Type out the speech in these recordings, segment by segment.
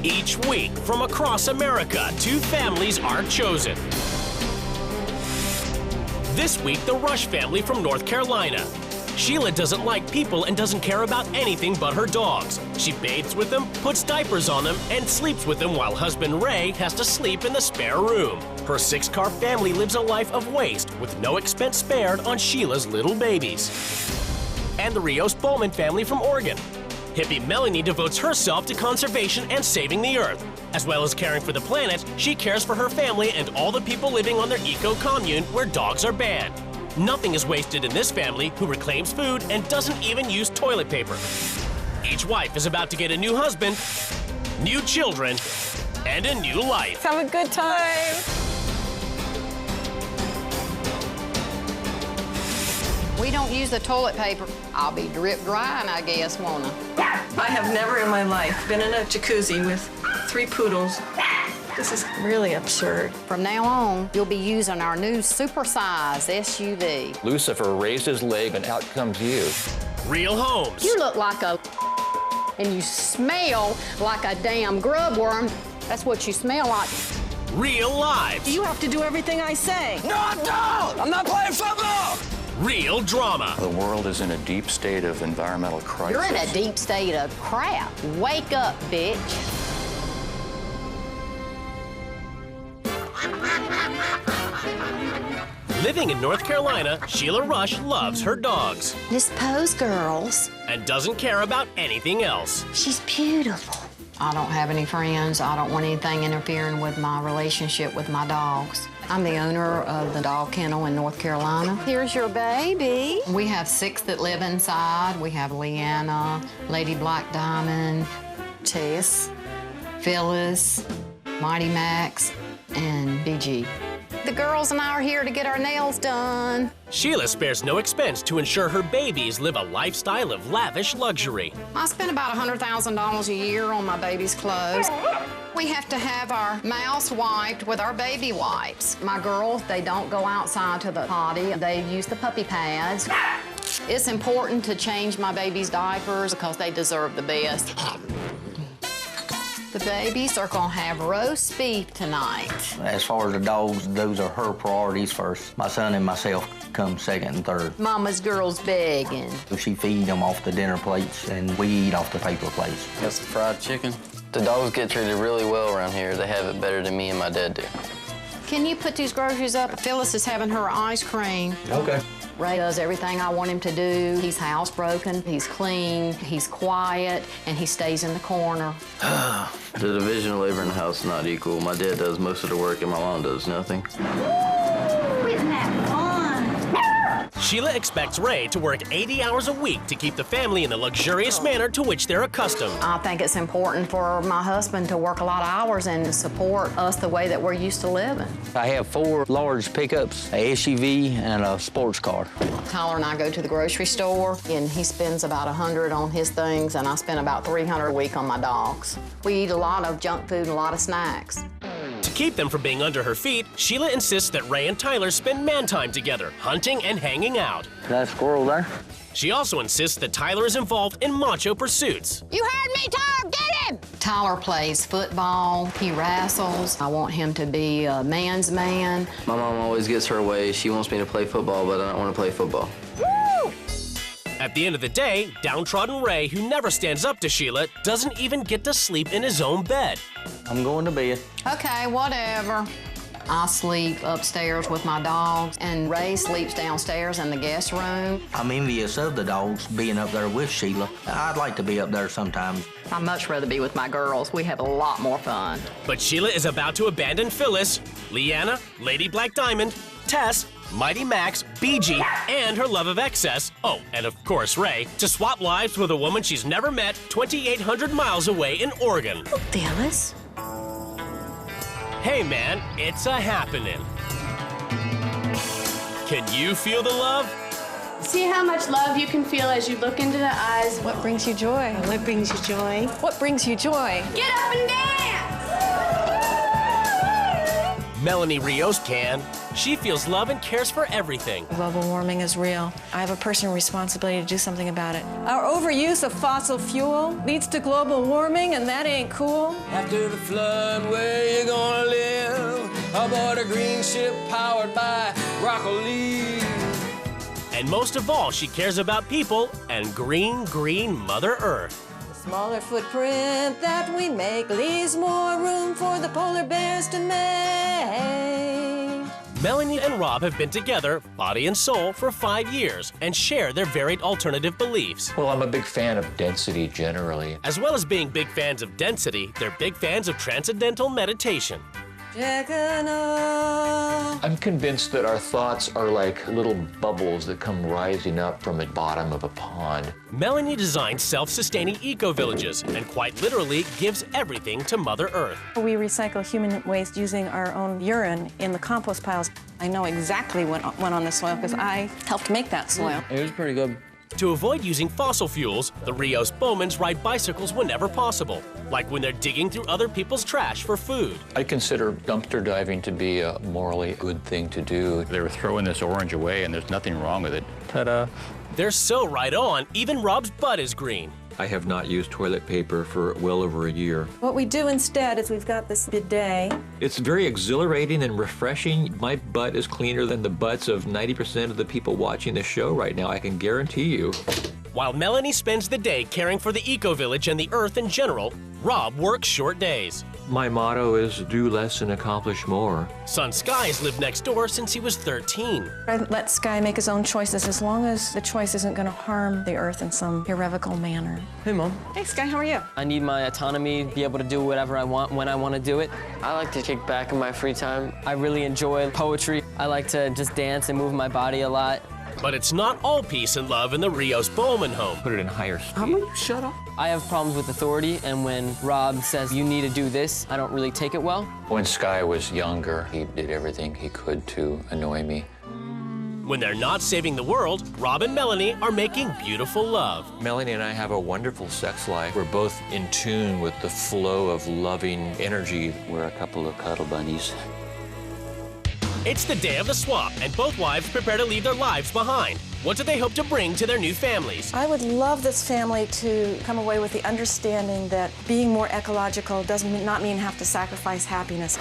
Each week, from across America, 2 families are chosen. This week, the Rush family from North Carolina. Sheila doesn't like people and doesn't care about anything but her dogs. She bathes with them, puts diapers on them, and sleeps with them while husband Ray has to sleep in the spare room. Her 6-car family lives a life of waste with no expense spared on Sheila's little babies. And the Rios Bowman family from Oregon. Hippie Melanie devotes herself to conservation and saving the earth. As well as caring for the planet, she cares for her family and all the people living on their eco-commune where dogs are banned. Nothing is wasted in this family, who reclaims food and doesn't even use toilet paper. Each wife is about to get a new husband, new children, and a new life. Have a good time. We don't use the toilet paper. I'll be drip drying, I guess, won't I? I have never in my life been in a jacuzzi with 3 poodles. This is really absurd. From now on, you'll be using our new super-size SUV. Lucifer raised his leg and out comes you. Real homes. You look like a and you smell like a damn grub worm. That's what you smell like. Real lives. You have to do everything I say. No, I don't! I'm not playing football! Real drama. The world is in a deep state of environmental crisis. You're in a deep state of crap. Wake up, bitch. Living in North Carolina, Sheila Rush loves her dogs This pose, girls. and doesn't care about anything else. She's beautiful. I don't have any friends. I don't want anything interfering with my relationship with my dogs. I'm the owner of the dog kennel in North Carolina. Here's your baby. We have 6 that live inside. We have Leanna, Lady Black Diamond, Tess, Phyllis, Mighty Max, and BG. The girls and I are here to get our nails done. Sheila spares no expense to ensure her babies live a lifestyle of lavish luxury. I spend about $100,000 a year on my baby's clothes. We have to have our mouths wiped with our baby wipes. My girls, they don't go outside to the potty. They use the puppy pads. It's important to change my baby's diapers because they deserve the best. The babies are gonna have roast beef tonight. As far as the dogs, those are her priorities first. My son and myself come second and third. Mama's girl's begging. She feeds them off the dinner plates, and we eat off the paper plates. Got some fried chicken. The dogs get treated really well around here. They have it better than me and my dad do. Can you put these groceries up? Phyllis is having her ice cream. Okay. Ray does everything I want him to do. He's housebroken, he's clean, he's quiet, and he stays in the corner. The division of labor in the house is not equal. My dad does most of the work and my mom does nothing. Isn't that fun? Sheila expects Ray to work 80 hours a week to keep the family in the luxurious manner to which they're accustomed. I think it's important for my husband to work a lot of hours and to support us the way that we're used to living. I have 4 large pickups, a SUV, and a sports car. Tyler and I go to the grocery store, and he spends about $100 on his things, and I spend about $300 a week on my dogs. We eat a lot of junk food and a lot of snacks. To keep them from being under her feet, Sheila insists that Ray and Tyler spend man time together, hunting and hanging out. That squirrel there? She also insists that Tyler is involved in macho pursuits. You heard me, Tyler, get him! Tyler plays football, he wrestles. I want him to be a man's man. My mom always gets her way. She wants me to play football, but I don't want to play football. Woo! At the end of the day, downtrodden Ray, who never stands up to Sheila, doesn't even get to sleep in his own bed. I'm going to bed. Okay, whatever. I sleep upstairs with my dogs, and Ray sleeps downstairs in the guest room. I'm envious of the dogs being up there with Sheila. I'd like to be up there sometimes. I'd much rather be with my girls. We have a lot more fun. But Sheila is about to abandon Phyllis, Leanna, Lady Black Diamond, Tess, Mighty Max, BG, and her love of excess, oh, and of course Ray, to swap lives with a woman she's never met 2,800 miles away in Oregon. Phyllis? Hey man, it's a happening. Can you feel the love? See how much love you can feel as you look into the eyes. What brings you joy? What brings you joy? What brings you joy? Get up and dance! Melanie Rios can. She feels love and cares for everything. Global warming is real. I have a personal responsibility to do something about it. Our overuse of fossil fuel leads to global warming, and that ain't cool. After the flood, where you gonna live? Aboard a green ship powered by broccoli. And most of all, she cares about people and green, green Mother Earth. Smaller footprint that we make leaves more room for the polar bears to make. Melanie and Rob have been together, body and soul, for 5 years and share their varied alternative beliefs. Well, I'm a big fan of density generally. As well as being big fans of density, they're big fans of transcendental meditation. I'm convinced that our thoughts are like little bubbles that come rising up from the bottom of a pond. Melanie designed self-sustaining eco-villages and quite literally gives everything to Mother Earth. We recycle human waste using our own urine in the compost piles. I know exactly what went on the soil because I helped make that soil. It was pretty good. To avoid using fossil fuels, the Rios Bowmans ride bicycles whenever possible, like when they're digging through other people's trash for food. I consider dumpster diving to be a morally good thing to do. They were throwing this orange away, and there's nothing wrong with it. Ta-da. They're so right on, even Rob's butt is green. I have not used toilet paper for well over a year. What we do instead is we've got this bidet. It's very exhilarating and refreshing. My butt is cleaner than the butts of 90% of the people watching the show right now, I can guarantee you. While Melanie spends the day caring for the eco-village and the Earth in general, Rob works short days. My motto is do less and accomplish more. Son Sky has lived next door since he was 13. I let Sky make his own choices as long as the choice isn't going to harm the Earth in some irrevocable manner. Hey, Mom. Hey, Sky, how are you? I need my autonomy, be able to do whatever I want when I want to do it. I like to kick back in my free time. I really enjoy poetry. I like to just dance and move my body a lot. But it's not all peace and love in the Rios Bowman home. Put it in higher speed. How about you shut up? I have problems with authority, and when Rob says you need to do this, I don't really take it well. When Sky was younger, he did everything he could to annoy me. When they're not saving the world, Rob and Melanie are making beautiful love. Melanie and I have a wonderful sex life. We're both in tune with the flow of loving energy. We're a couple of cuddle bunnies. It's the day of the swap, and both wives prepare to leave their lives behind. What do they hope to bring to their new families? I would love this family to come away with the understanding that being more ecological does not mean have to sacrifice happiness.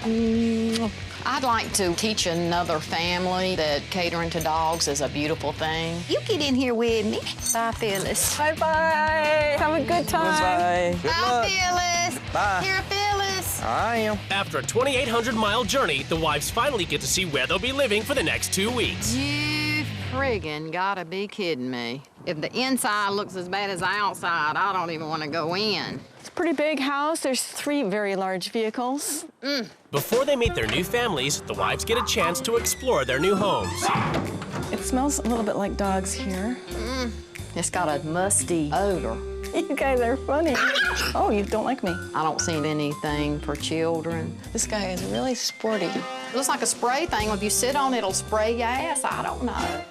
I'd like to teach another family that catering to dogs is a beautiful thing. You get in here with me. Bye, Phyllis. Bye-bye. Have a good time. Bye. Good Bye, luck. Phyllis. Bye. Here, Phyllis. I am. After a 2,800-mile journey, the wives finally get to see where they'll be living for the next 2 weeks. You friggin' gotta be kidding me. If the inside looks as bad as the outside, I don't even want to go in. It's a pretty big house. There's 3 very large vehicles. Before they meet their new families, the wives get a chance to explore their new homes. It smells a little bit like dogs here. It's got a musty odor. You guys are funny. Oh, you don't like me. I don't see anything for children. This guy is really sporty. It looks like a spray thing. If you sit on it, it'll spray your ass. I don't know.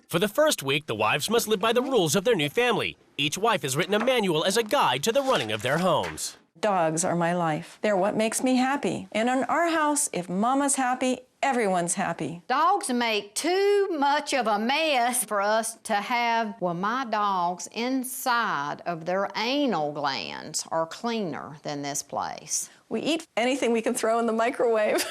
For the first week, the wives must live by the rules of their new family. Each wife has written a manual as a guide to the running of their homes. Dogs are my life. They're what makes me happy. And in our house, if Mama's happy, everyone's happy. Dogs make too much of a mess for us to have. Well, my dogs inside of their anal glands are cleaner than this place. We eat anything we can throw in the microwave.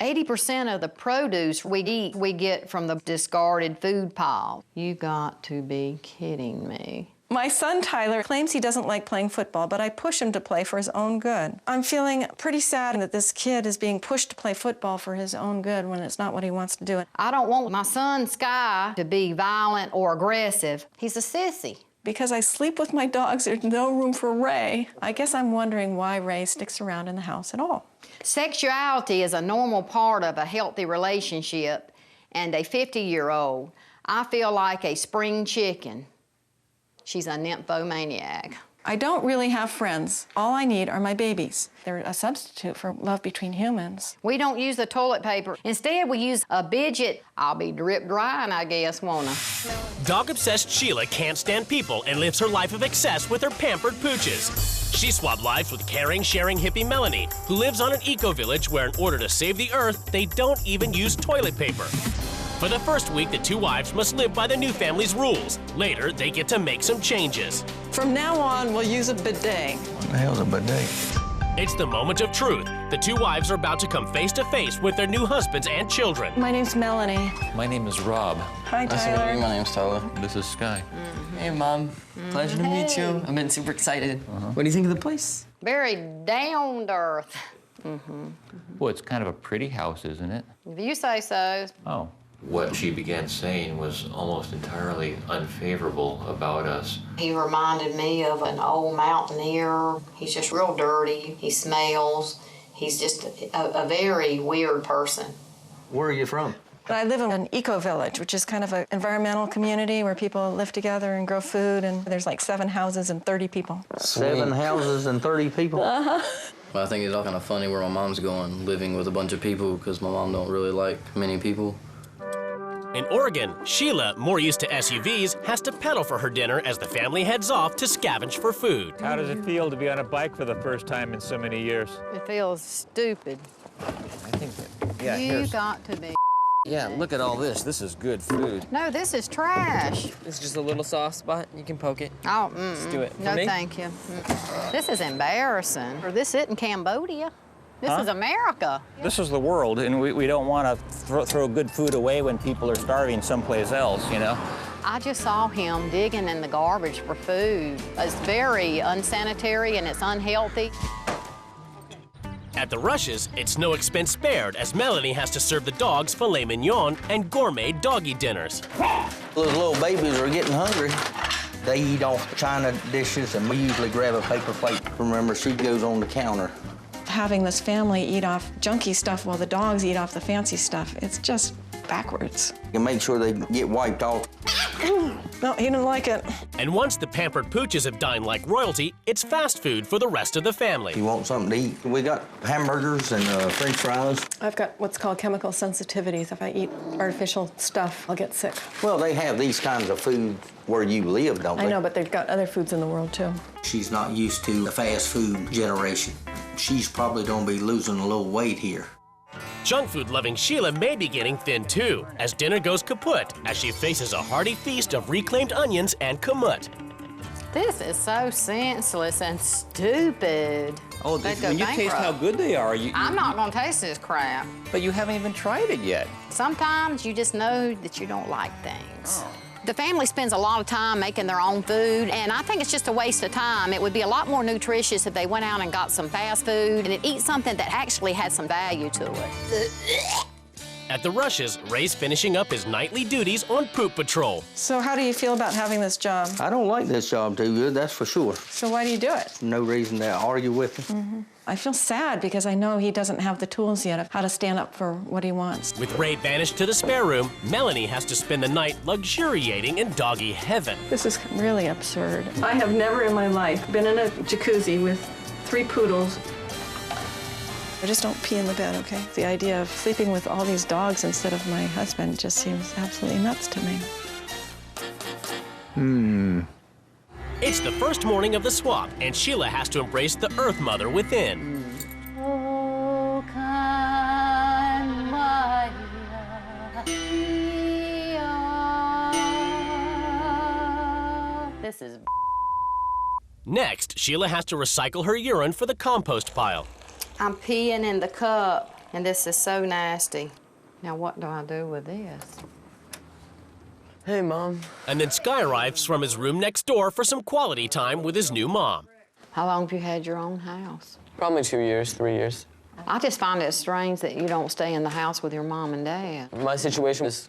80% of the produce we eat, we get from the discarded food pile. You got to be kidding me. My son, Tyler, claims he doesn't like playing football, but I push him to play for his own good. I'm feeling pretty sad that this kid is being pushed to play football for his own good when it's not what he wants to do. I don't want my son, Sky, to be violent or aggressive. He's a sissy. Because I sleep with my dogs, there's no room for Ray. I guess I'm wondering why Ray sticks around in the house at all. Sexuality is a normal part of a healthy relationship, and a 50-year-old, I feel like a spring chicken. She's a nymphomaniac. I don't really have friends. All I need are my babies. They're a substitute for love between humans. We don't use the toilet paper. Instead, we use a Bidget. I'll be drip drying, I guess, won't I? Dog-obsessed Sheila can't stand people and lives her life of excess with her pampered pooches. She swapped lives with caring, sharing hippie Melanie, who lives on an eco-village where in order to save the earth, they don't even use toilet paper. For the first week, the two wives must live by the new family's rules. Later, they get to make some changes. From now on, we'll use a bidet. What the hell's a bidet? It's the moment of truth. The two wives are about to come face to face with their new husbands and children. My name's Melanie. My name is Rob. Hi, Tyler. My name's Tyler. This is Sky. Hey, Mom. Pleasure to meet you. I've been super excited. What do you think of the place? Very down to earth. Well, it's kind of a pretty house, isn't it? If you say so. Oh. What she began saying was almost entirely unfavorable about us. He reminded me of an old mountaineer. He's just real dirty. He smells. He's just a very weird person. Where are you from? I live in an eco-village, which is kind of an environmental community where people live together and grow food, and there's like 7 houses and 30 people. 7 houses and 30 people? Uh-huh. Well, I think it's all kind of funny where my mom's going, living with a bunch of people, because my mom don't really like many people. In Oregon, Sheila, more used to SUVs, has to pedal for her dinner as the family heads off to scavenge for food. How does it feel to be on a bike for the first time in so many years? It feels stupid. I think that, yeah, You got to be. Yeah, look at all this. This is good food. No, this is trash. It's just a little soft spot. You can poke it. Oh, Let's do it. For no, me? thank you. This is embarrassing. Or this isn't Cambodia. This is America. This is the world, and we don't want to throw good food away when people are starving someplace else, you know? I just saw him digging in the garbage for food. It's very unsanitary and it's unhealthy. At the Rushes, it's no expense spared as Melanie has to serve the dogs filet mignon and gourmet doggy dinners. Those little babies are getting hungry. They eat off china dishes, and we usually grab a paper plate. Remember, she goes on the counter. Having this family eat off junky stuff while the dogs eat off the fancy stuff, it's just backwards. You make sure they get wiped off. No, he didn't like it. And once the pampered pooches have dined like royalty, it's fast food for the rest of the family. You want something to eat? We got hamburgers and French fries. I've got what's called chemical sensitivities. If I eat artificial stuff, I'll get sick. Well, they have these kinds of food where you live, don't they? I know, but they've got other foods in the world, too. She's not used to the fast food generation. She's probably gonna be losing a little weight here. Junk food-loving Sheila may be getting thin, too, as dinner goes kaput as she faces a hearty feast of reclaimed onions and kamut. This is so senseless and stupid. Oh, when you taste how good they are, I'm not gonna taste this crap. But you haven't even tried it yet. Sometimes you just know that you don't like things. The family spends a lot of time making their own food, and I think it's just a waste of time. It would be a lot more nutritious if they went out and got some fast food and eat something that actually had some value to it. At the Rushes, Ray's finishing up his nightly duties on poop patrol. So how do you feel about having this job? I don't like this job too good, that's for sure. So why do you do it? No reason to argue with him. I feel sad because I know he doesn't have the tools yet of how to stand up for what he wants. With Ray banished to the spare room, Melanie has to spend the night luxuriating in doggy heaven. This is really absurd. I have never in my life been in a jacuzzi with 3 poodles. I just don't pee in the bed, okay? The idea of sleeping with all these dogs instead of my husband just seems absolutely nuts to me. It's the first morning of the swap, and Sheila has to embrace the Earth Mother within. Oh, kind Maria. This is Next, Sheila has to recycle her urine for the compost pile. I'm peeing in the cup, and this is so nasty. Now, what do I do with this? Hey, Mom. And then Sky arrives from his room next door for some quality time with his new mom. How long have you had your own house? Probably 2 years, 3 years. I just find it strange that you don't stay in the house with your mom and dad. My situation is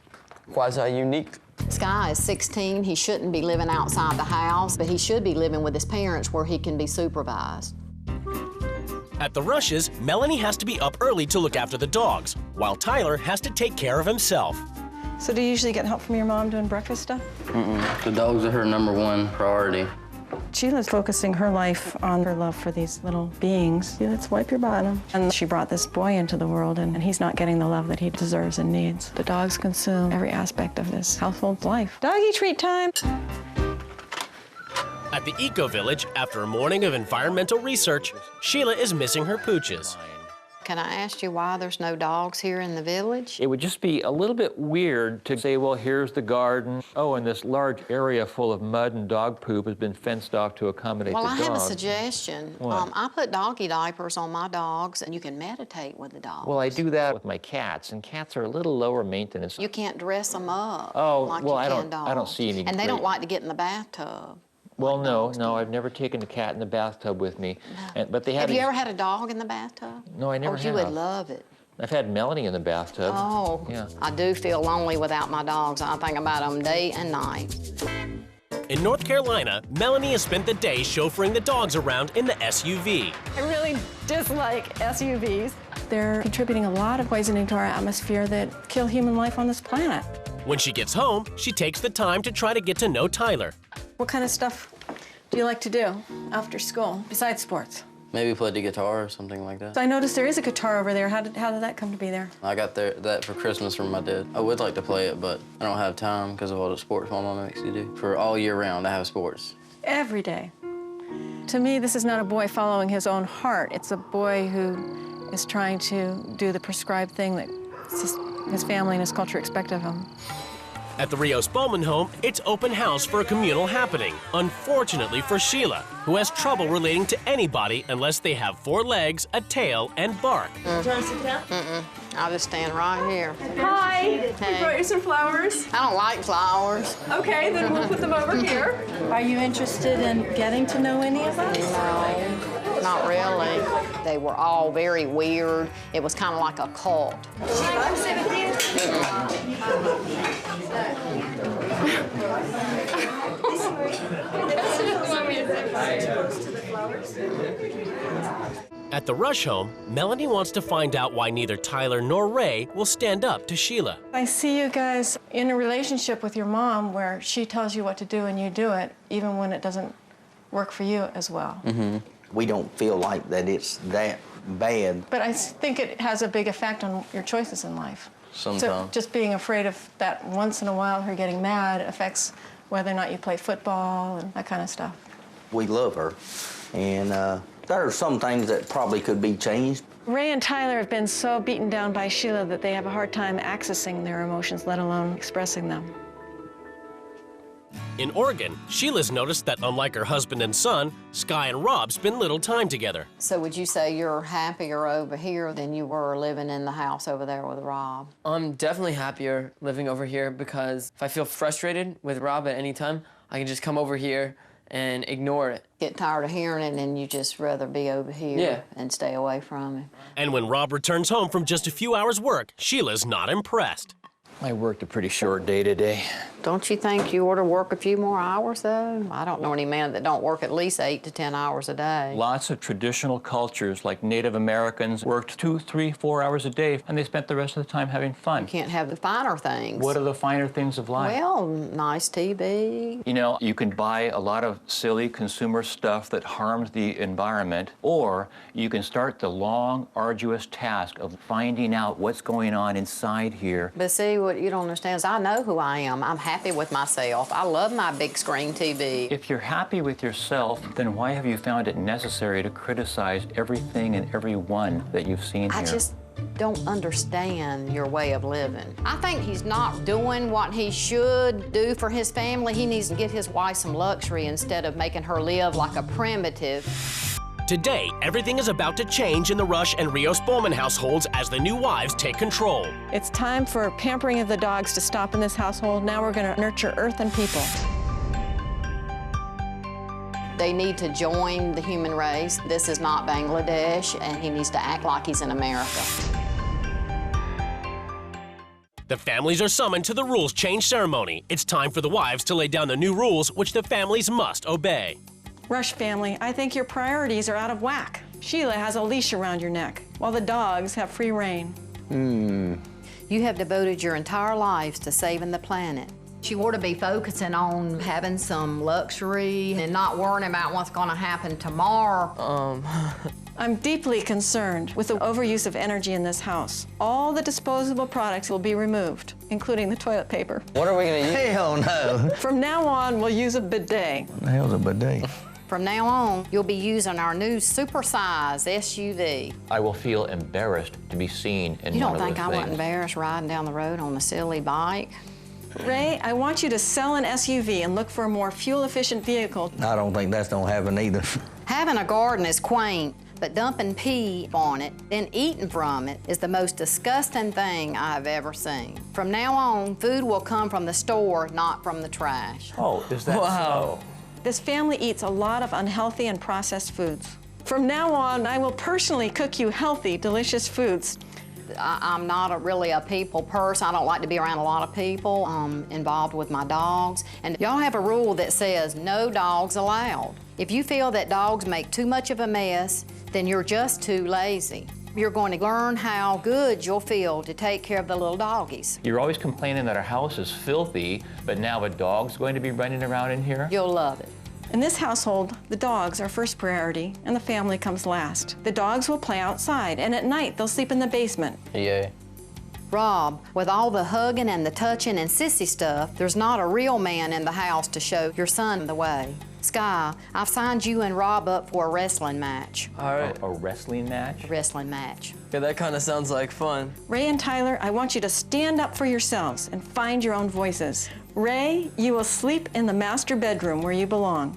quasi-unique. Sky is 16. He shouldn't be living outside the house, but he should be living with his parents where he can be supervised. At the Rushes, Melanie has to be up early to look after the dogs, while Tyler has to take care of himself. So do you usually get help from your mom doing breakfast stuff? The dogs are her #1 priority. Sheila's focusing her life on her love for these little beings. Let's wipe your bottom. And she brought this boy into the world, and he's not getting the love that he deserves and needs. The dogs consume every aspect of this household's life. Doggy treat time! At the Eco Village, after a morning of environmental research, Sheila is missing her pooches. Can I ask you why there's no dogs here in the village? It would just be a little bit weird to say, well, here's the garden. Oh, and this large area full of mud and dog poop has been fenced off to accommodate the dogs. Well, I have a suggestion. What? I put doggy diapers on my dogs, and you can meditate with the dogs. Well, I do that with my cats, and cats are a little lower maintenance. You can't dress them up like well, I dogs. don't see any. And they don't like to get in the bathtub. Well, no, I've never taken a cat in the bathtub with me. But they have you ever had a dog in the bathtub? No, I never have. You would love it. I've had Melanie in the bathtub. Oh, yeah. I do feel lonely without my dogs. I think about them day and night. In North Carolina, Melanie has spent the day chauffeuring the dogs around in the SUV. I really dislike SUVs. They're contributing a lot of poisoning to our atmosphere that kill human life on this planet. When she gets home, she takes the time to try to get to know Tyler. What kind of stuff do you like to do after school, besides sports? Maybe play the guitar or something like that. So I noticed there is a guitar over there. How did that come to be there? I got that for Christmas from my dad. I would like to play it, but I don't have time because of all the sports my mom makes me do. For all year round, I have sports. Every day. To me, this is not a boy following his own heart. It's a boy who is trying to do the prescribed thing that his family and his culture expect of him. At the Rios Bowman home, it's open house for a communal happening. Unfortunately for Sheila, who has trouble relating to anybody unless they have 4 legs, a tail, and bark. Do you want to sit down? I'll just stand right here. Hi. Hey. We brought you some flowers. I don't like flowers. Okay, then we'll put them over here. Are you interested in getting to know any of us? No, not really. They were all very weird. It was kind of like a cult. Should I sit with you? At the Rush home, Melanie wants to find out why neither Tyler nor Ray will stand up to Sheila. I see you guys in a relationship with your mom where she tells you what to do and you do it, even when it doesn't work for you as well. Mm-hmm. We don't feel like that it's that bad. But I think it has a big effect on your choices in life. Sometimes. So just being afraid of that once in a while, her getting mad, affects whether or not you play football and that kind of stuff. We love her, and there are some things that probably could be changed. Ray and Tyler have been so beaten down by Sheila that they have a hard time accessing their emotions, let alone expressing them. In Oregon, Sheila's noticed that unlike her husband and son, Sky and Rob spend little time together. So would you say you're happier over here than you were living in the house over there with Rob? I'm definitely happier living over here because if I feel frustrated with Rob at any time, I can just come over here and ignore it. Get tired of hearing it and you just rather be over here and stay away from him. And when Rob returns home from just a few hours' work, Sheila's not impressed. I worked a pretty short day today. Don't you think you ought to work a few more hours, though? I don't know any man that don't work at least 8 to 10 hours a day. Lots of traditional cultures, like Native Americans, worked 2, 3, 4 hours a day, and they spent the rest of the time having fun. You can't have the finer things. What are the finer things of life? Well, nice TV. You know, you can buy a lot of silly consumer stuff that harms the environment, or you can start the long, arduous task of finding out what's going on inside here. But see, what you don't understand is I know who I am. I'm happy with myself. I love my big screen TV. If you're happy with yourself, then why have you found it necessary to criticize everything and everyone that you've seen here? I just don't understand your way of living. I think he's not doing what he should do for his family. He needs to get his wife some luxury instead of making her live like a primitive. Today, everything is about to change in the Rush and Rios Bowman households as the new wives take control. It's time for pampering of the dogs to stop in this household. Now we're going to nurture earth and people. They need to join the human race. This is not Bangladesh, and he needs to act like he's in America. The families are summoned to the rules change ceremony. It's time for the wives to lay down the new rules which the families must obey. Rush family, I think your priorities are out of whack. Sheila has a leash around your neck, while the dogs have free rein. You have devoted your entire lives to saving the planet. You ought to be focusing on having some luxury and not worrying about what's going to happen tomorrow. I'm deeply concerned with the overuse of energy in this house. All the disposable products will be removed, including the toilet paper. What are we gonna use? Hell no. From now on, we'll use a bidet. What the hell's a bidet? From now on, you'll be using our new super-size SUV. I will feel embarrassed to be seen in You one don't of think those I wasn't things. embarrassed riding down the road on a silly bike? Ray, I want you to sell an SUV and look for a more fuel-efficient vehicle. I don't think that's gonna happen either. Having a garden is quaint, but dumping pee on it, then eating from it, is the most disgusting thing I've ever seen. From now on, food will come from the store, not from the trash. Oh, is that so? This family eats a lot of unhealthy and processed foods. From now on, I will personally cook you healthy, delicious foods. I'm not really a people person. I don't like to be around a lot of people. I'm involved with my dogs. And y'all have a rule that says no dogs allowed. If you feel that dogs make too much of a mess, then you're just too lazy. You're going to learn how good you'll feel to take care of the little doggies. You're always complaining that our house is filthy, but now a dog's going to be running around in here? You'll love it. In this household, the dogs are first priority and the family comes last. The dogs will play outside, and at night they'll sleep in the basement. Yeah. Rob, with all the hugging and the touching and sissy stuff, there's not a real man in the house to show your son the way. Sky, I've signed you and Rob up for a wrestling match. All right. A wrestling match? A wrestling match. Yeah, that kind of sounds like fun. Ray and Tyler, I want you to stand up for yourselves and find your own voices. Ray, you will sleep in the master bedroom where you belong.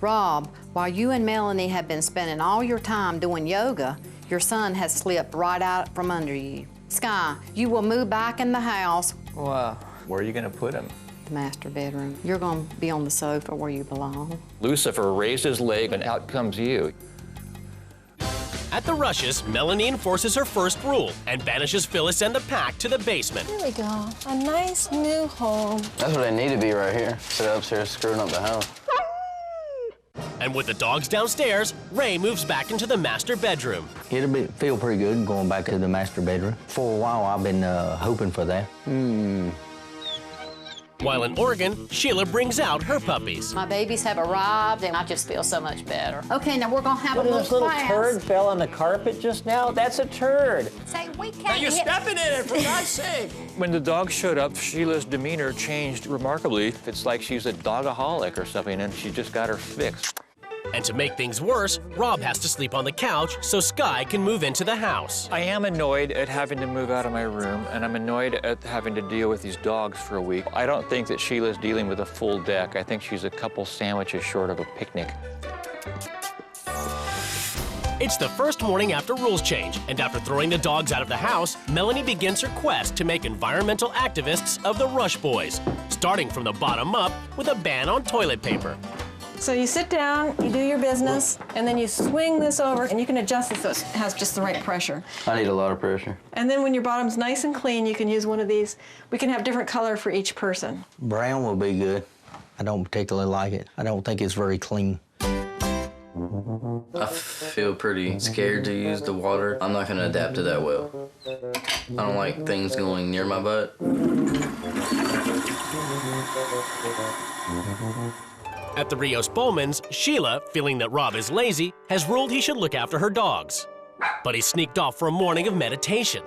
Rob, while you and Melanie have been spending all your time doing yoga, your son has slipped right out from under you. Sky, you will move back in the house. Wow. Where are you going to put him? The master bedroom. You're going to be on the sofa where you belong. Lucifer raised his leg and out comes you. At the Rushes, Melanie enforces her first rule and banishes Phyllis and the pack to the basement. Here we go. A nice new home. That's what I need to be right here. Instead of upstairs screwing up the house. And with the dogs downstairs, Ray moves back into the master bedroom. It'll feel pretty good going back to the master bedroom. For a while, I've been hoping for that. While in Oregon, Sheila brings out her puppies. My babies have arrived, and I just feel so much better. Okay, now we're gonna have a little This little class. turd fell on the carpet just now? That's a turd. Say, we can't Now you're hit- stepping in it, for God's sake. When the dog showed up, Sheila's demeanor changed remarkably. It's like she's a dogaholic or something, and she just got her fix. And to make things worse, Rob has to sleep on the couch so Sky can move into the house. I am annoyed at having to move out of my room, and I'm annoyed at having to deal with these dogs for a week. I don't think that Sheila's dealing with a full deck. I think she's a couple sandwiches short of a picnic. It's the first morning after rules change, and after throwing the dogs out of the house, Melanie begins her quest to make environmental activists of the Rush Boys, starting from the bottom up with a ban on toilet paper. So you sit down, you do your business, and then you swing this over, and you can adjust it so it has just the right pressure. I need a lot of pressure. And then when your bottom's nice and clean, you can use one of these. We can have different color for each person. Brown will be good. I don't particularly like it. I don't think it's very clean. I feel pretty scared to use the water. I'm not gonna adapt to that well. I don't like things going near my butt. At the Rios Bowmans, Sheila, feeling that Rob is lazy, has ruled he should look after her dogs. But he sneaked off for a morning of meditation.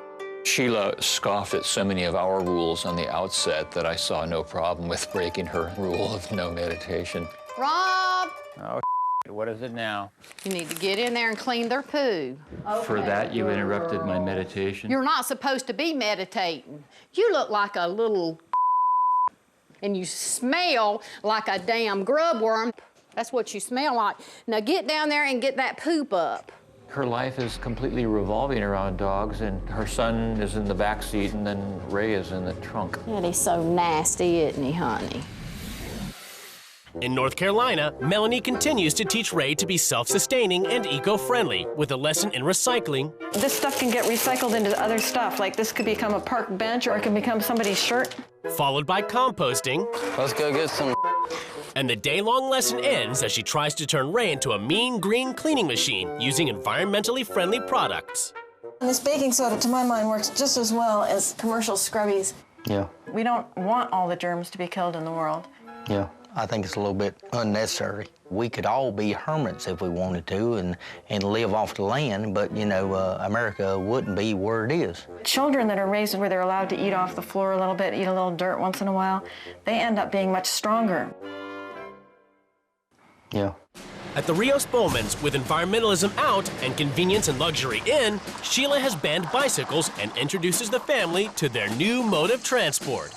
Sheila scoffed at so many of our rules on the outset that I saw no problem with breaking her rule of no meditation. Rob, Oh, what is it now? you need to get in there and clean their poo. For that, you interrupted my meditation. You're not supposed to be meditating. You look like a little and you smell like a damn grub worm. That's what you smell like. Now get down there and get that poop up. Her life is completely revolving around dogs, and her son is in the back seat, and then Ray is in the trunk. And he's so nasty, isn't he, honey? In North Carolina, Melanie continues to teach Ray to be self-sustaining and eco-friendly with a lesson in recycling. This stuff can get recycled into other stuff, like this could become a park bench or it can become somebody's shirt. Followed by composting. Let's go get some. And the day-long lesson ends as she tries to turn Ray into a mean green cleaning machine using environmentally friendly products. And this baking soda, to my mind, works just as well as commercial scrubbies. Yeah. We don't want all the germs to be killed in the world. Yeah. I think it's a little bit unnecessary. We could all be hermits if we wanted to and live off the land, but, you know, America wouldn't be where it is. Children that are raised where they're allowed to eat off the floor a little bit, eat a little dirt once in a while, they end up being much stronger. Yeah. At the Rios Bowmans, with environmentalism out and convenience and luxury in, Sheila has banned bicycles and introduces the family to their new mode of transport.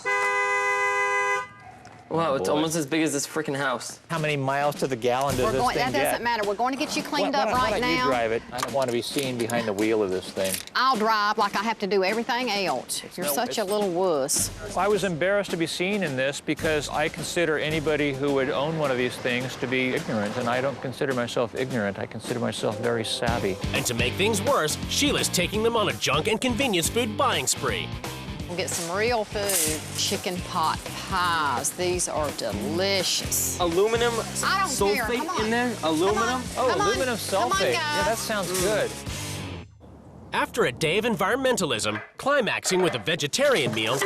Wow, it's almost as big as this freaking house. How many miles to the gallon does this thing That get? doesn't matter. We're going to get you cleaned up Why right don't now. you drive it? I don't want to be seen behind the wheel of this thing. I'll drive like I have to do everything else. You're such a little wuss. I was embarrassed to be seen in this because I consider anybody who would own one of these things to be ignorant, and I don't consider myself ignorant. I consider myself very savvy. And to make things worse, Sheila's taking them on a junk and convenience food buying spree. We'll get some real food. Chicken pot pies. These are delicious. Aluminum I don't care. Come sulfate on. in there? Aluminum? Oh, Come on. aluminum Come on, sulfate. guys. Yeah, that sounds good. After a day of environmentalism, climaxing with a vegetarian meal,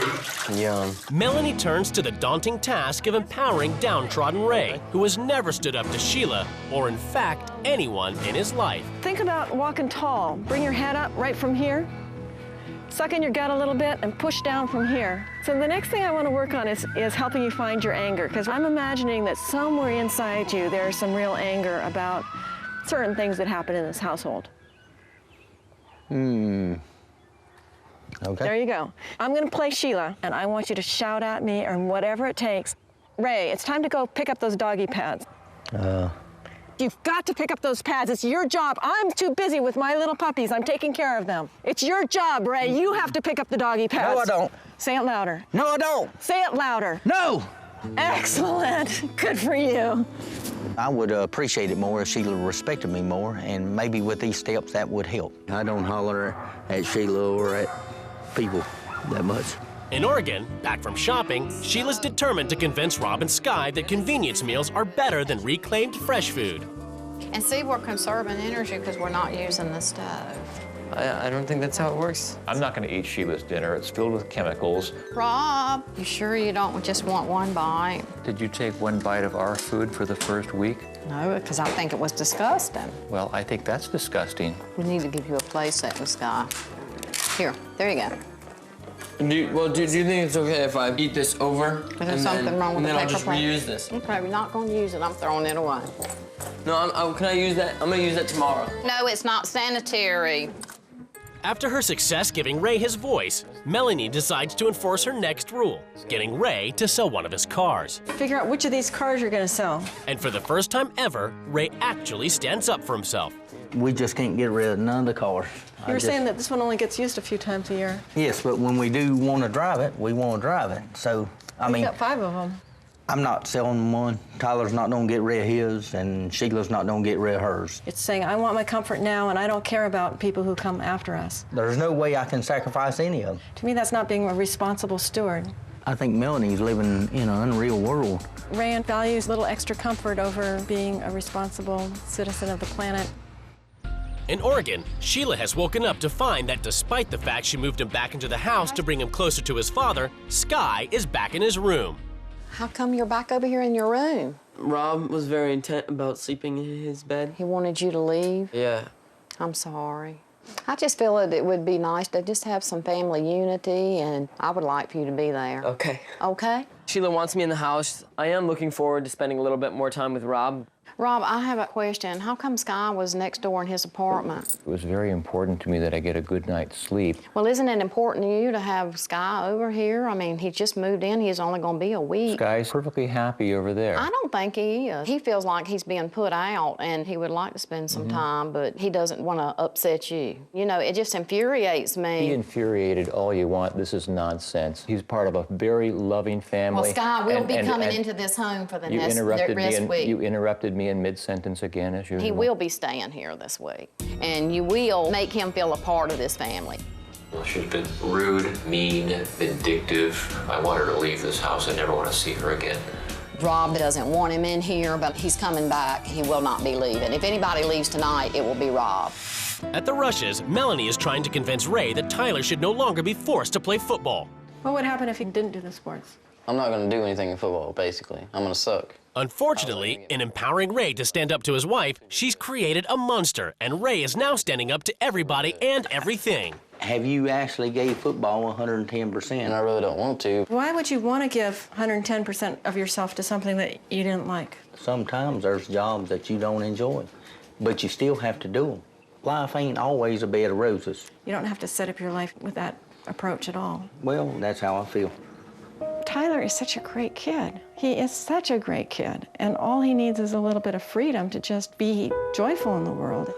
Yum. Melanie turns to the daunting task of empowering downtrodden Ray, who has never stood up to Sheila, or in fact, anyone in his life. Think about walking tall. Bring your head up right from here. Suck in your gut a little bit and push down from here. So the next thing I want to work on is helping you find your anger, because I'm imagining that somewhere inside you there's some real anger about certain things that happen in this household. Okay. There you go. I'm going to play Sheila, and I want you to shout at me or whatever it takes. Ray, it's time to go pick up those doggy pads. You've got to pick up those pads. It's your job. I'm too busy with my little puppies. I'm taking care of them. It's your job, Ray. You have to pick up the doggy pads. No, I don't. Say it louder. No, I don't. Say it louder. No! Excellent. Good for you. I would appreciate it more if Sheila respected me more, and maybe with these steps that would help. I don't holler at Sheila or at people that much. In Oregon, back from shopping, Sheila's determined to convince Rob and Sky that convenience meals are better than reclaimed fresh food. And see, we're conserving energy because we're not using the stove. I don't think that's how it works. I'm not going to eat Sheila's dinner. It's filled with chemicals. Rob, you sure you don't just want one bite? Did you take one bite of our food for the first week? No, because I think it was disgusting. Well, I think that's disgusting. We need to give you a play setting, Sky. Here, there you go. Do you think it's okay if I eat this over? There's something wrong with the And then I'll paper just plate. reuse this? Okay, we're not going to use it. I'm throwing it away. No, can I use that? I'm going to use that tomorrow. No, it's not sanitary. After her success giving Ray his voice, Melanie decides to enforce her next rule, getting Ray to sell one of his cars. Figure out which of these cars you're going to sell. And for the first time ever, Ray actually stands up for himself. We just can't get rid of none of the cars. You were saying that this one only gets used a few times a year. Yes, but when we do want to drive it, we want to drive it. So, I mean, We've got 5 of them. I'm not selling one. Tyler's not going to get rid of his, and Sheila's not going to get rid of hers. It's saying, I want my comfort now, and I don't care about people who come after us. There's no way I can sacrifice any of them. To me, that's not being a responsible steward. I think Melanie's living in an unreal world. Ray values a little extra comfort over being a responsible citizen of the planet. In Oregon, Sheila has woken up to find that despite the fact she moved him back into the house to bring him closer to his father, Sky is back in his room. How come you're back over here in your room? Rob was very intent about sleeping in his bed. He wanted you to leave? Yeah. I'm sorry. I just feel that it would be nice to just have some family unity, and I would like for you to be there. Okay. Okay? Sheila wants me in the house. I am looking forward to spending a little bit more time with Rob. Rob, I have a question. How come Sky was next door in his apartment? It was very important to me that I get a good night's sleep. Well, isn't it important to you to have Sky over here? I mean, he just moved in. He's only going to be a week. Sky's perfectly happy over there. I don't think he is. He feels like he's being put out, and he would like to spend some time, but he doesn't want to upset you. You know, it just infuriates me. Be infuriated all you want. This is nonsense. He's part of a very loving family. Well, Sky will be coming into this home for the you rest week. You interrupted me in mid-sentence again, as usual. He will be staying here this week, and you will make him feel a part of this family. Well, she's been rude, mean, vindictive. I want her to leave this house. I never want to see her again. Rob doesn't want him in here, but he's coming back. He will not be leaving. If anybody leaves tonight, it will be Rob. At the Rushes, Melanie is trying to convince Ray that Tyler should no longer be forced to play football. What would happen if he didn't do the sports? I'm not going to do anything in football, basically. I'm going to suck. Unfortunately, in empowering Ray to stand up to his wife, she's created a monster, and Ray is now standing up to everybody and everything. Have you actually gave football 110%? And I really don't want to. Why would you want to give 110% of yourself to something that you didn't like? Sometimes there's jobs that you don't enjoy, but you still have to do them. Life ain't always a bed of roses. You don't have to set up your life with that approach at all. Well, that's how I feel. Tyler is such a great kid. He is such a great kid, and all he needs is a little bit of freedom to just be joyful in the world.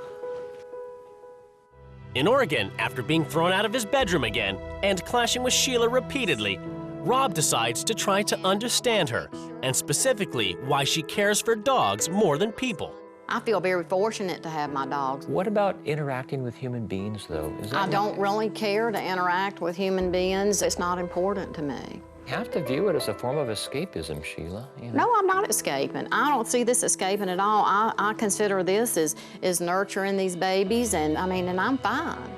In Oregon, after being thrown out of his bedroom again and clashing with Sheila repeatedly, Rob decides to try to understand her, and specifically why she cares for dogs more than people. I feel very fortunate to have my dogs. What about interacting with human beings, though? I don't really care to interact with human beings. It's not important to me. You have to view it as a form of escapism, Sheila. You know? No, I'm not escaping. I don't see this escaping at all. I consider this as nurturing these babies, and I'm fine.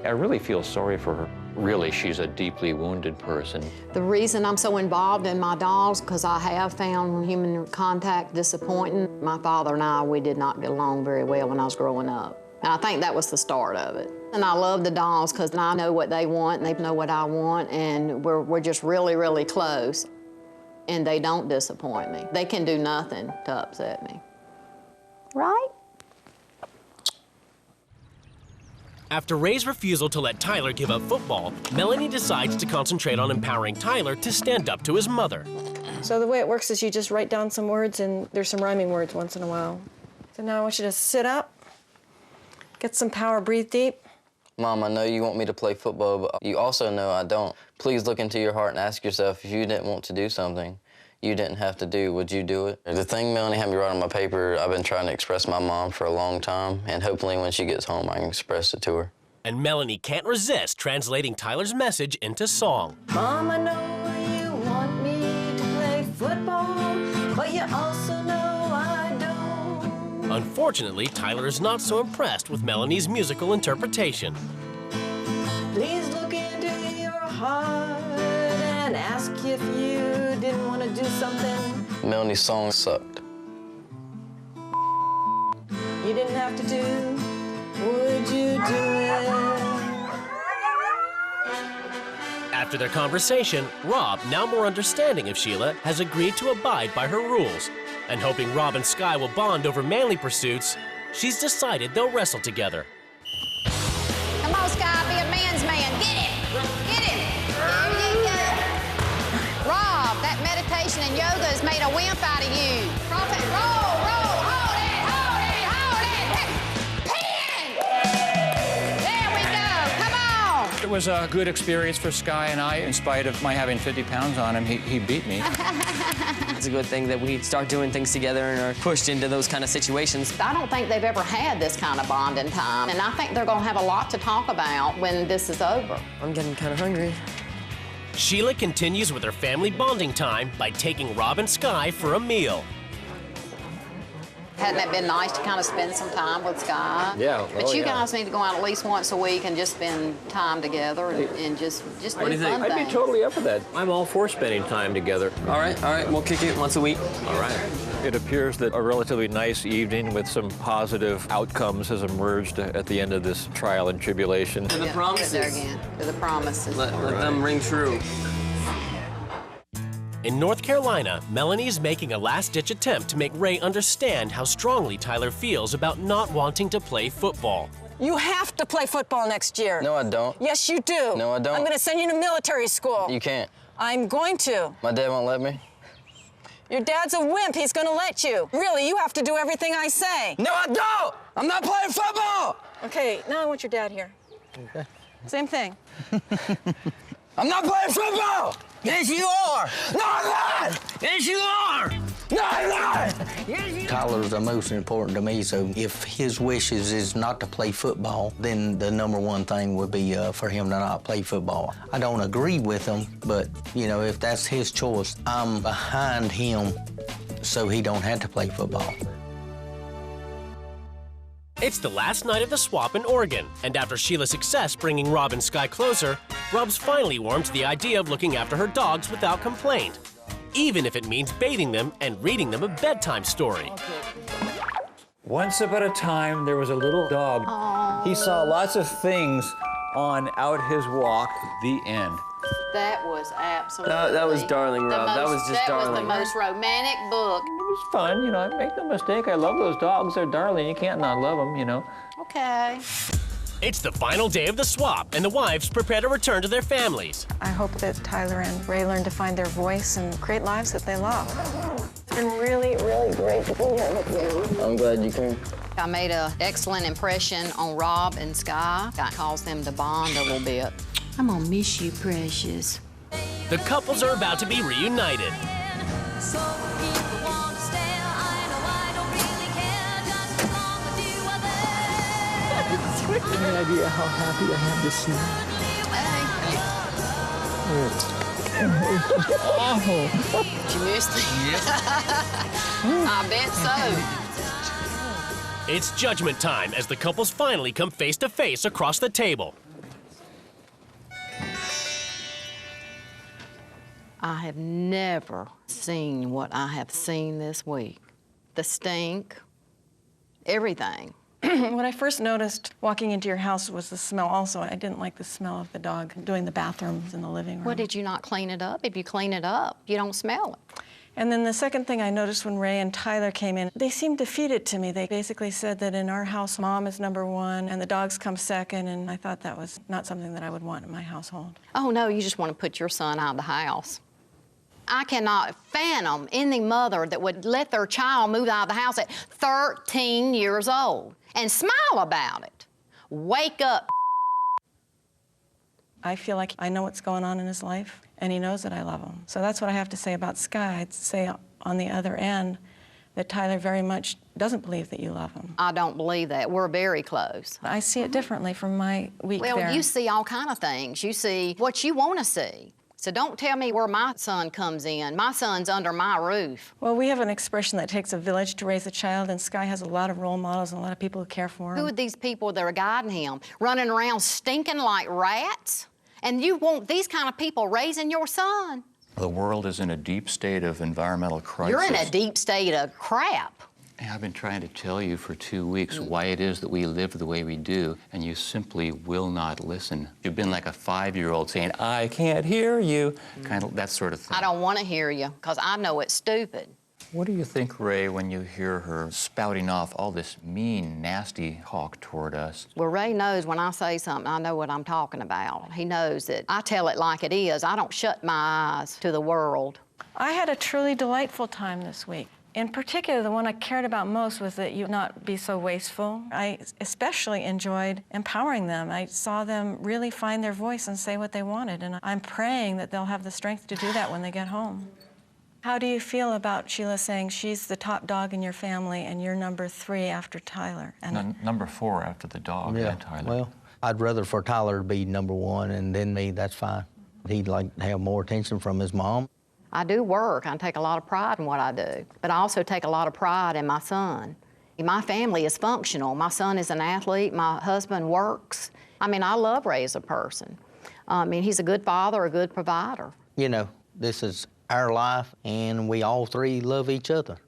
I really feel sorry for her. Really, she's a deeply wounded person. The reason I'm so involved in my dogs, because I have found human contact disappointing. My father and I, we did not get along very well when I was growing up. And I think that was the start of it. And I love the dogs because I know what they want and they know what I want, and we're just really, really close. And they don't disappoint me. They can do nothing to upset me. Right? After Ray's refusal to let Tyler give up football, Melanie decides to concentrate on empowering Tyler to stand up to his mother. So the way it works is you just write down some words, and there's some rhyming words once in a while. So now I want you to sit up, get some power, breathe deep. Mom, I know you want me to play football, but you also know I don't. Please look into your heart and ask yourself, if you didn't want to do something you didn't have to do, would you do it? The thing Melanie had me write on my paper, I've been trying to express my mom for a long time, and hopefully when she gets home, I can express it to her. And Melanie can't resist translating Tyler's message into song. Mom, I know you want me to play football, but you also know I don't. Unfortunately, Tyler is not so impressed with Melanie's musical interpretation. Please look into your heart and ask if you didn't want to do something Melanie's song sucked. you didn't have to do. Would you do it? After their conversation, Rob, now more understanding of Sheila, has agreed to abide by her rules. And hoping Rob and Skye will bond over manly pursuits, she's decided they'll wrestle together. Come on, Skye, be a man's man. Get it! Get it! There you go. Rob, that meditation and yoga has made a wimp out of you. Prophet, roll, roll, hold it, hold it, hold it. Pin! There we go, come on. It was a good experience for Skye and I. In spite of my having 50 pounds on him, he beat me. It's a good thing that we start doing things together and are pushed into those kind of situations. I don't think they've ever had this kind of bonding time, and I think they're gonna have a lot to talk about when this is over. I'm getting kind of hungry. Sheila continues with her family bonding time by taking Rob and Skye for a meal. Hadn't it been nice to kind of spend some time with Skye? Yeah, But you guys need to go out at least once a week and just spend time together and just do fun things. I'd be totally up for that. I'm all for spending time together. All right, we'll kick it once a week. All right. It appears that a relatively nice evening with some positive outcomes has emerged at the end of this trial and tribulation. To the promises. There again. To the promises. Let them ring true. In North Carolina, Melanie is making a last-ditch attempt to make Ray understand how strongly Tyler feels about not wanting to play football. You have to play football next year. No, I don't. Yes, you do. No, I don't. I'm going to send you to military school. You can't. I'm going to. My dad won't let me. Your dad's a wimp. He's going to let you. Really, you have to do everything I say. No, I don't! I'm not playing football! Okay, now I want your dad here. Okay. Same thing. I'm not playing football! Yes, you are! No, I'm not! Yes, you are! No, I'm not! Tyler's the most important to me, so if his wishes is not to play football, then the #1 thing would be for him to not play football. I don't agree with him, but, you know, if that's his choice, I'm behind him so he don't have to play football. It's the last night of the swap in Oregon, and after Sheila's success bringing Rob and Skye closer, Rob's finally warmed to the idea of looking after her dogs without complaint. even if it means bathing them and reading them a bedtime story. Once upon a time, there was a little dog. He saw lots of things on out his walk. The end. That was absolutely... That was darling, Rob. That was just darling. That was the most romantic book. It was fun, you know, I make no mistake. I love those dogs. They're darling. You can't not love them, you know. Okay. It's the final day of the swap, and the wives prepare to return to their families. I hope that Tyler and Ray learn to find their voice and create lives that they love. It's been really, really great to be here with you. I'm glad you came. I made an excellent impression on Rob and Sky. That caused them to bond a little bit. I'm gonna miss you, precious. The couples are about to be reunited. Any idea how happy I am to see you? Awful. Did you miss me? I bet so. It's judgment time as the couples finally come face to face across the table. I have never seen what I have seen this week. The stink, everything. What I first noticed walking into your house was the smell also. I didn't like the smell of the dog doing the bathrooms in the living room. Well, did you not clean it up? If you clean it up, you don't smell it. And then the second thing I noticed when Ray and Tyler came in, they seemed to feed it to me. They basically said that in our house, Mom is #1 and the dogs come second, and I thought that was not something that I would want in my household. Oh, no, you just want to put your son out of the house. I cannot fathom any mother that would let their child move out of the house at 13 years old and smile about it. Wake up. I feel like I know what's going on in his life, and he knows that I love him. So that's what I have to say about Sky. I'd say on the other end that Tyler very much doesn't believe that you love him. I don't believe that. We're very close. I see it differently from my week there. Well, you see all kind of things. You see what you want to see. So don't tell me where my son comes in. My son's under my roof. Well, we have an expression that takes a village to raise a child, and Sky has a lot of role models and a lot of people who care for him. Who are these people that are guiding him? Running around stinking like rats? And you want these kind of people raising your son? The world is in a deep state of environmental crisis. You're in a deep state of crap. I've been trying to tell you for 2 weeks why it is that we live the way we do, and you simply will not listen. You've been like a 5-year-old saying, I can't hear you, kind of that sort of thing. I don't want to hear you, because I know it's stupid. What do you think, Ray, when you hear her spouting off all this mean, nasty talk toward us? Well, Ray knows when I say something, I know what I'm talking about. He knows that I tell it like it is. I don't shut my eyes to the world. I had a truly delightful time this week. In particular, the one I cared about most was that you not be so wasteful. I especially enjoyed empowering them. I saw them really find their voice and say what they wanted, and I'm praying that they'll have the strength to do that when they get home. How do you feel about Sheila saying she's the top dog in your family and you're #3 after Tyler? And number 4 after the dog and Tyler. Well, I'd rather for Tyler to be #1 and then me, that's fine. He'd like to have more attention from his mom. I do work. I take a lot of pride in what I do, but I also take a lot of pride in my son. My family is functional. My son is an athlete. My husband works. I mean, I love Ray as a person. I mean, he's a good father, a good provider. You know, this is our life, and we all 3 love each other.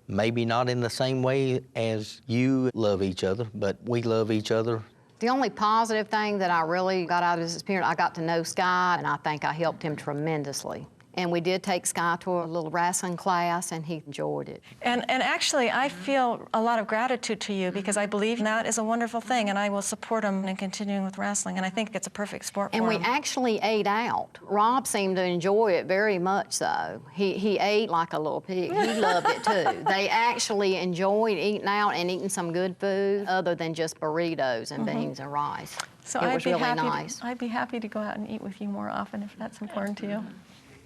Maybe not in the same way as you love each other, but we love each other. The only positive thing that I really got out of this experience, I got to know Sky, and I think I helped him tremendously. And we did take Sky to a little wrestling class, and he enjoyed it. And actually, I feel a lot of gratitude to you because I believe that is a wonderful thing, and I will support him in continuing with wrestling, and I think it's a perfect sport for him. And we actually ate out. Rob seemed to enjoy it very much so. He ate like a little pig. He loved it too. They actually enjoyed eating out and eating some good food other than just burritos and beans and rice. So it was really nice. I'd be happy to go out and eat with you more often if that's important to you.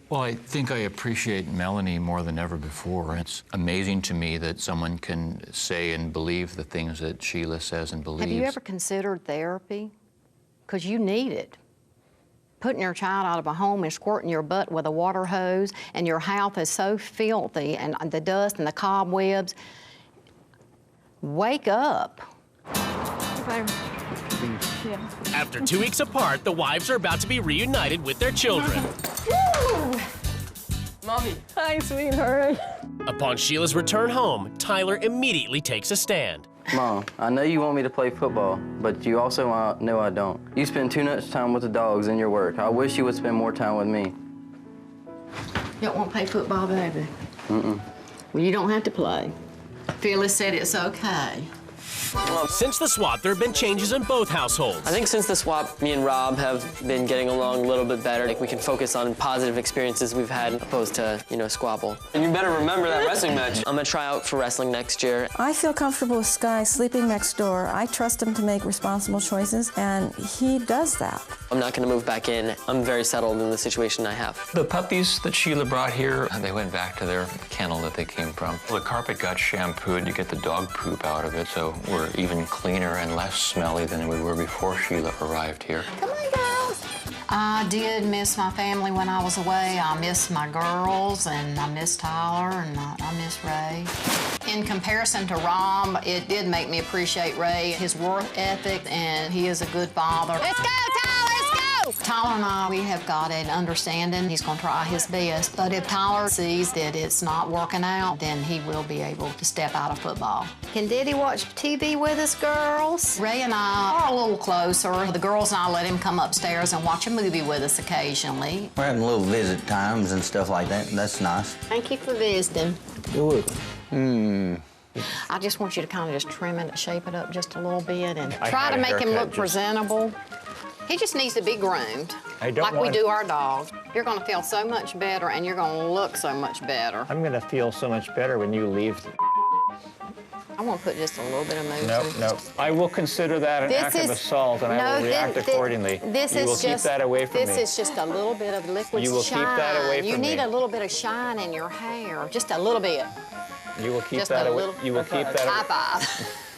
Well, I think I appreciate Melanie more than ever before. It's amazing to me that someone can say and believe the things that Sheila says and believes. Have you ever considered therapy? Because you need it. Putting your child out of a home and squirting your butt with a water hose, and your house is so filthy, and the dust and the cobwebs. Wake up. After 2 weeks apart, the wives are about to be reunited with their children. Mommy. Hi, sweetheart. Upon Sheila's return home, Tyler immediately takes a stand. Mom, I know you want me to play football, but you also know I don't. You spend too much time with the dogs in your work. I wish you would spend more time with me. You don't want to play football, baby? Mm-mm. Well, you don't have to play. Phyllis said it's okay. Since the swap, there have been changes in both households. I think since the swap, me and Rob have been getting along a little bit better. Like we can focus on positive experiences we've had opposed to, squabble. And you better remember that wrestling match. I'm gonna try out for wrestling next year. I feel comfortable with Sky sleeping next door. I trust him to make responsible choices, and he does that. I'm not gonna move back in. I'm very settled in the situation I have. The puppies that Sheila brought here, they went back to their kennel that they came from. The carpet got shampooed to get the dog poop out of it, so we're even cleaner and less smelly than we were before Sheila arrived here. Come on, girls. I did miss my family when I was away. I missed my girls, and I miss Tyler, and I miss Ray. In comparison to Rob, it did make me appreciate Ray, his work ethic, and he is a good father. Let's go, Tyler, let's go! Tyler and I, we have got an understanding. He's gonna try his best, but if Tyler sees that it's not working out, then he will be able to step out of football. Can Daddy watch TV with us, girls? Ray and I are a little closer. The girls and I let him come upstairs and watch a movie with us occasionally. We're having little visit times and stuff like that. That's nice. Thank you for visiting. You're welcome. I just want you to kind of just trim it, shape it up just a little bit, and I try had to a make him haircut look presentable. He just needs to be groomed, like we do our dog. You're gonna feel so much better, and you're gonna look so much better. I'm gonna feel so much better when you leave. I want to put just a little bit of motion. No. I will consider that an act of assault, and I will react accordingly. You will keep that away from me. This is just a little bit of liquid shine. You will keep that away from me. You need a little bit of shine in your hair, just a little bit. You will keep Just that a away. little, You will keep that. High five.